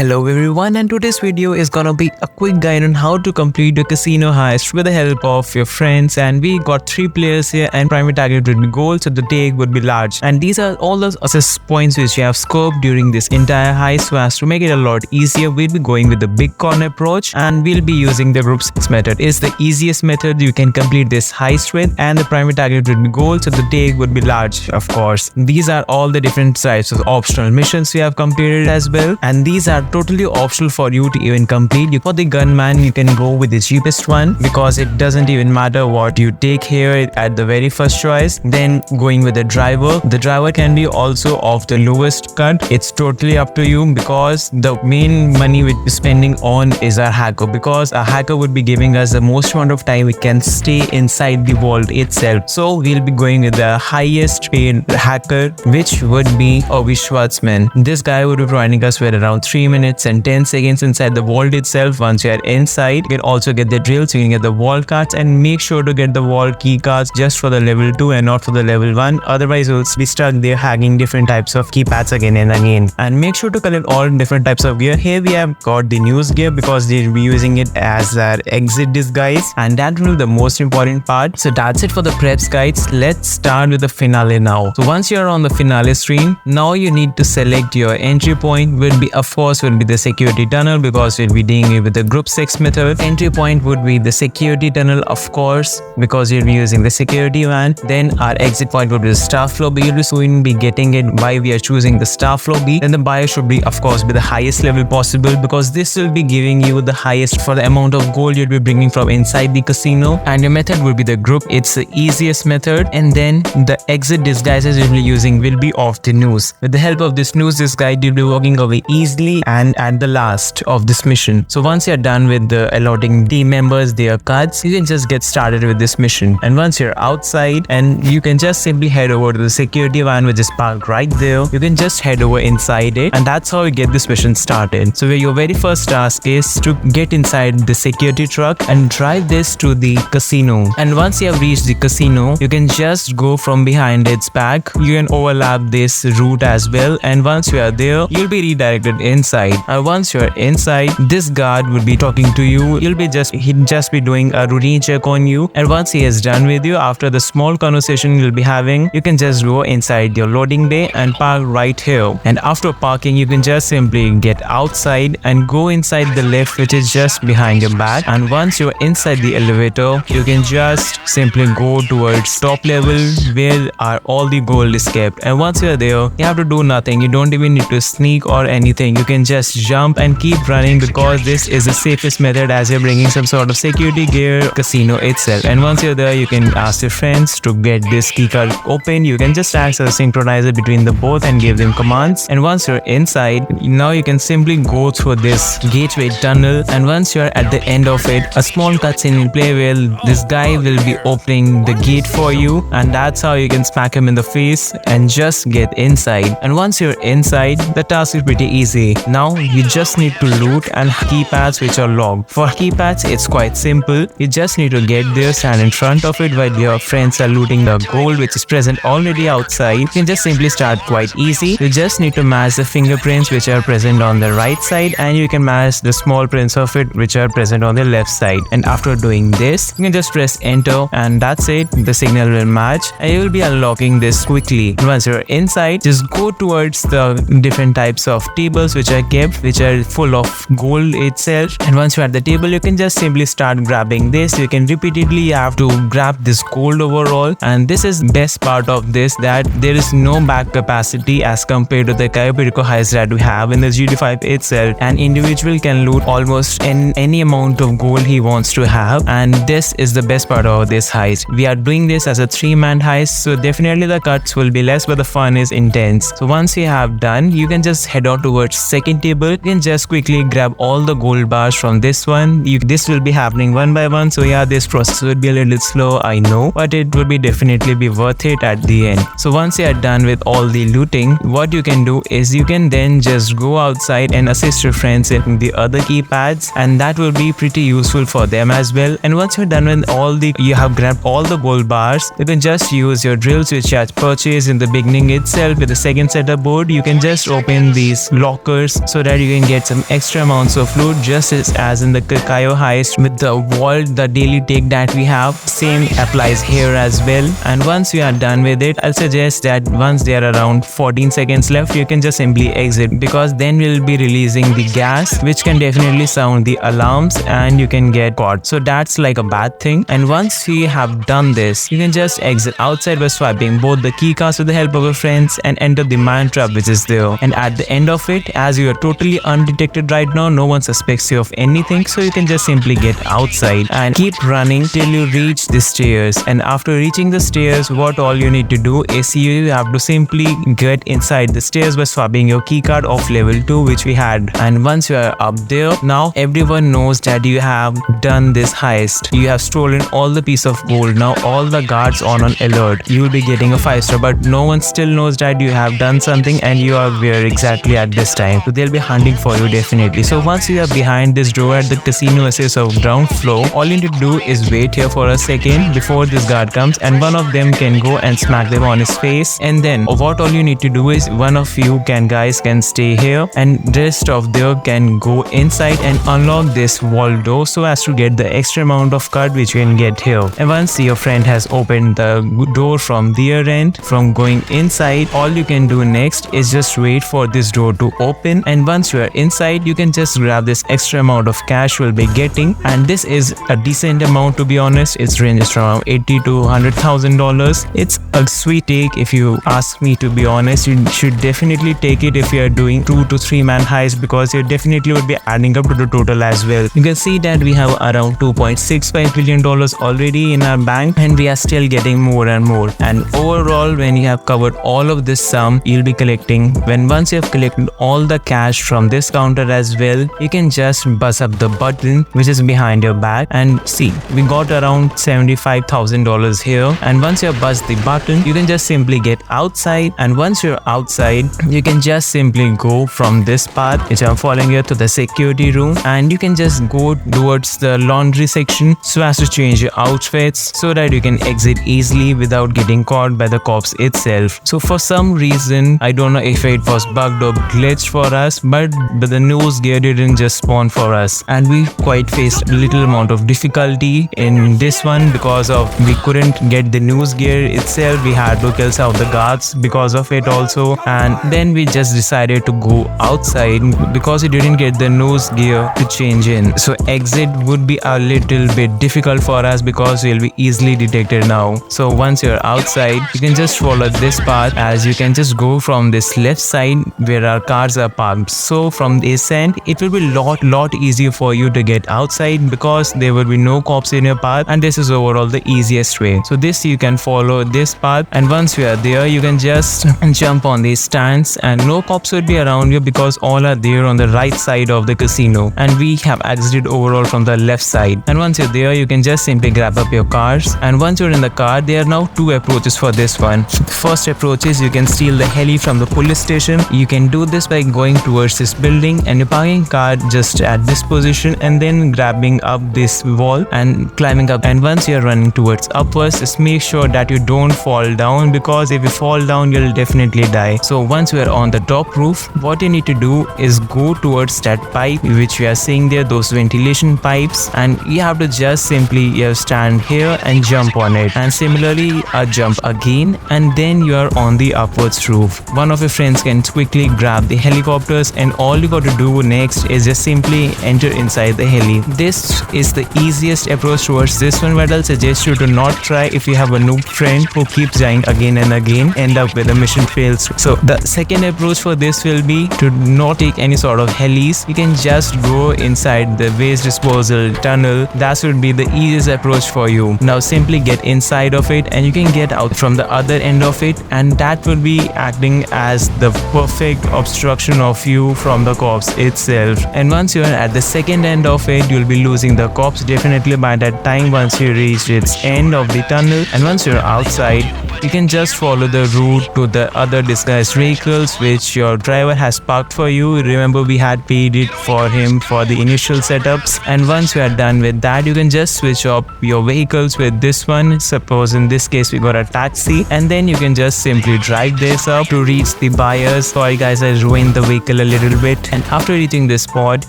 Hello everyone, and today's video is gonna be a quick guide on how to complete a casino heist with the help of your friends. And we got 3 players here, and primary target would be gold, so the take would be large. And these are all the assess points which you have scoped during this entire heist. So as to make it a lot easier, we'll be going with the big corner approach, and we'll be using the Gruppe Sechs method. It's the easiest method you can complete this heist with, and the primary target would be gold, so the take would be large, of course. These are all the different types of optional missions we have completed as well, and these are totally optional for you to even complete. For the gunman, you can go with the cheapest one because it doesn't even matter what you take here at the very first choice. Then going with the driver can be also of the lowest cut. It's totally up to you, because the main money we're spending on is our hacker, because a hacker would be giving us the most amount of time we can stay inside the vault itself. So we'll be going with the highest paid hacker, which would be a Schwartzman. This guy would be providing us with around 3 minutes and 10 seconds inside the vault itself. Once you are inside, you can also get the drill, so you can get the vault cards, and make sure to get the vault key cards just for the level 2 and not for the level 1. Otherwise you'll be stuck there hacking different types of keypads again and again. And make sure to collect all different types of gear. Here we have got the news gear because they'll be using it as our exit disguise, and that will be the most important part. So that's it for the preps, guys. Let's start with the finale now. So once you're on the finale screen, now you need to select your entry point. Will be, of course, will be the security tunnel, because we'll be doing it with the Gruppe Sechs method. Entry point would be the security tunnel, of course, because you'll be using the security van. Then our exit point would be the staff lobby. You'll be soon be getting it why we are choosing the staff lobby. Then the buyer should be, of course, be the highest level possible, because this will be giving you the highest for the amount of gold you'll be bringing from inside the casino. And your method will be the group. It's the easiest method. And then the exit disguises you'll be using will be of the news. With the help of this news disguise, you'll be walking away easily and at the last of this mission. So once you're done with the allotting team members their cards, you can just get started with this mission. And once you're outside, and you can just simply head over to the security van, which is parked right there. You can just head over inside it, and that's how you get this mission started. So your very first task is to get inside the security truck and drive this to the casino. And once you have reached the casino, you can just go from behind its back. You can overlap this route as well, and once you are there, you'll be redirected inside. And once you're inside, this guard would be talking to you. He'd just be doing a routine check on you, and once he is done with you, after the small conversation you'll be having, you can just go inside your loading bay and park right here. And after parking, you can just simply get outside and go inside the lift, which is just behind your back. And once you're inside the elevator, you can just simply go towards top level where are all the gold is kept. And once you're there, you have to do nothing. You don't even need to sneak or anything. You can just jump and keep running, because this is the safest method, as you're bringing some sort of security gear casino itself. And once you're there, you can ask your friends to get this keycard open. You can just ask a synchronizer between the both and give them commands. And once you're inside, now you can simply go through this gateway tunnel, and once you're at the end of it, a small cutscene will play where this guy will be opening the gate for you, and that's how you can smack him in the face and just get inside. And once you're inside, the task is pretty easy. Now you just need to loot and keypads which are logged. For keypads, it's quite simple. You just need to get there, stand in front of it while your friends are looting the gold which is present already outside. You can just simply start quite easy. You just need to match the fingerprints which are present on the right side, and you can match the small prints of it which are present on the left side. And after doing this, you can just press enter, and that's it. The signal will match, and you will be unlocking this quickly. And once you're inside, just go towards the different types of tables which are kept, which are full of gold itself. And once you're at the table, you can just simply start grabbing this. You can repeatedly have to grab this gold overall, and this is best part of this, that there is no back capacity as compared to the Cayo heist that we have in the GT5 itself. An individual can loot almost any amount of gold he wants to have, and this is the best part of this heist. We are doing this as a 3-man heist, so definitely the cuts will be less, but the fun is intense. So once you have done, you can just head out towards second table. You can just quickly grab all the gold bars from this one. This will be happening one by one, so yeah, this process would be a little slow, I know, but it would be definitely be worth it at the end. So once you are done with all the looting, what you can do is you can then just go outside and assist your friends in the other keypads, and that will be pretty useful for them as well. And once you're done with you have grabbed all the gold bars, you can just use your drills which you had purchased in the beginning itself with the second setup board. You can just open these lockers so that you can get some extra amounts of loot, just as in the Kakayo heist with the vault, the daily take that we have. Same applies here as well. And once we are done with it, I'll suggest that once there are around 14 seconds left, you can just simply exit, because then we'll be releasing the gas which can definitely sound the alarms and you can get caught. So that's like a bad thing. And once we have done this, you can just exit outside by swiping both the keycards with the help of your friends and enter the mine trap which is there. And at the end of it, as you are totally undetected right now, no one suspects you of anything, so you can just simply get outside and keep running till you reach the stairs. And after reaching the stairs, what all you need to do is you have to simply get inside the stairs by swapping your keycard of level 2 which we had. And once you are up there, now everyone knows that you have done this heist. You have stolen all the piece of gold. Now all the guards on alert. You will be getting a 5-star, but no one still knows that you have done something and you are where exactly at this time. So they'll be hunting for you definitely. So once you are behind this door at the casino SS of ground floor, all you need to do is wait here for a second before this guard comes, and one of them can go and smack them on his face. And then what all you need to do is one of you guys can stay here and rest of them can go inside and unlock this wall door so as to get the extra amount of card which you can get here. And once your friend has opened the door from their end from going inside, all you can do next is just wait for this door to open. And once you are inside, you can just grab this extra amount of cash you'll be getting, and this is a decent amount to be honest. It's ranges from $80,000 to $100,000. It's a sweet take if you ask me, to be honest. You should definitely take it if you are doing 2 to 3 man heist, because you definitely would be adding up to the total as well. You can see that we have around $2.65 billion already in our bank, and we are still getting more and more. And overall, when you have covered all of this sum, you'll be collecting, once you have collected all the cash from this counter as well, you can just buzz up the button which is behind your back, and see, we got around $75,000 here. And once you have buzzed the button, you can just simply get outside. And once you're outside, you can just simply go from this path which I'm following here to the security room, and you can just go towards the laundry section so as to change your outfits so that you can exit easily without getting caught by the cops itself. So for some reason, I don't know if it was bugged or glitched for us, but the news gear didn't just spawn for us, and we quite faced a little amount of difficulty in this one because of we couldn't get the news gear itself. We had to kill some of the guards because of it also, and then we just decided to go outside because we didn't get the news gear to change in. So exit would be a little bit difficult for us because we'll be easily detected now. So once you're outside, you can just follow this path, as you can just go from this left side where our cars are parked. So from this end, it will be lot easier for you to get outside because there will be no cops in your path, and this is overall the easiest way. So this you can follow this path, and once you are there, you can just jump on these stands and no cops will be around you because all are there on the right side of the casino, and we have exited overall from the left side. And once you're there, you can just simply grab up your cars, and once you're in the car, there are now 2 approaches for this one. The first approach is you can steal the heli from the police station. You can do this by going towards this building and you're parking car just at this position and then grabbing up this wall and climbing up. And once you're running towards upwards, just make sure that you don't fall down, because if you fall down, you'll definitely die. So once we are on the top roof, what you need to do is go towards that pipe which we are seeing there, those ventilation pipes, and you have to just simply stand here and jump on it, and similarly jump again, and then you are on the upwards roof. One of your friends can quickly grab the helicopters, and all you got to do next is just simply enter inside the heli. This is the easiest approach towards this one, but I'll suggest you to not try if you have a noob friend who keeps dying again and again, end up with the mission fails. So the second approach for this will be to not take any sort of helis. You can just go inside the waste disposal tunnel. That should be the easiest approach for you. Now simply get inside of it and you can get out from the other end of it, and that will be acting as the perfect obstruction of you from the cops itself. And once you're at the second end of it, you'll be losing the cops definitely by that time once you reach its end of the tunnel. And once you're outside, you can just follow the route to the other disguised vehicles which your driver has parked for you. Remember, we had paid it for him for the initial setups, and once you are done with that, you can just switch up your vehicles with this one. Suppose in this case we got a taxi, and then you can just simply drive this up to reach the buyers. Sorry guys, I ruined the vehicle a little bit. And after reaching this spot,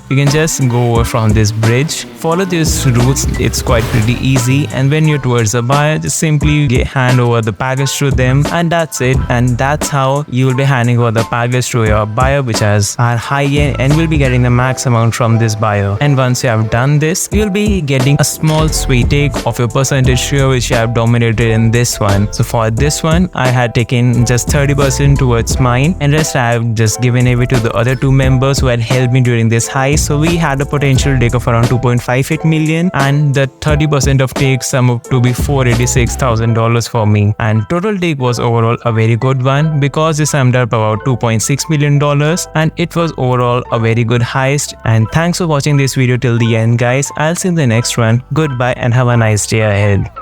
you can just go over from this bridge, follow these routes, it's quite pretty easy, and when you're towards the buyer, just simply hand over the package to them, and that's it. And that's how you will be handing over the package to your buyer, which has are high end and will be getting the max amount from this buyer. And once you have done this, you'll be getting a small sweet take of your percentage share which you have dominated in this one. So for this one, I had taken just 30% towards mine, and rest I have just given away to the other two members who had helped me during this heist. So we had a potential take of around 2.58 million, and the 30% of take sum up to be $486,000 for me. And total take was overall a very good one because it summed up about $2.6 million, and it was overall a very good heist. And thanks for watching this video till the end guys. I'll see you in the next one. Goodbye and have a nice day ahead.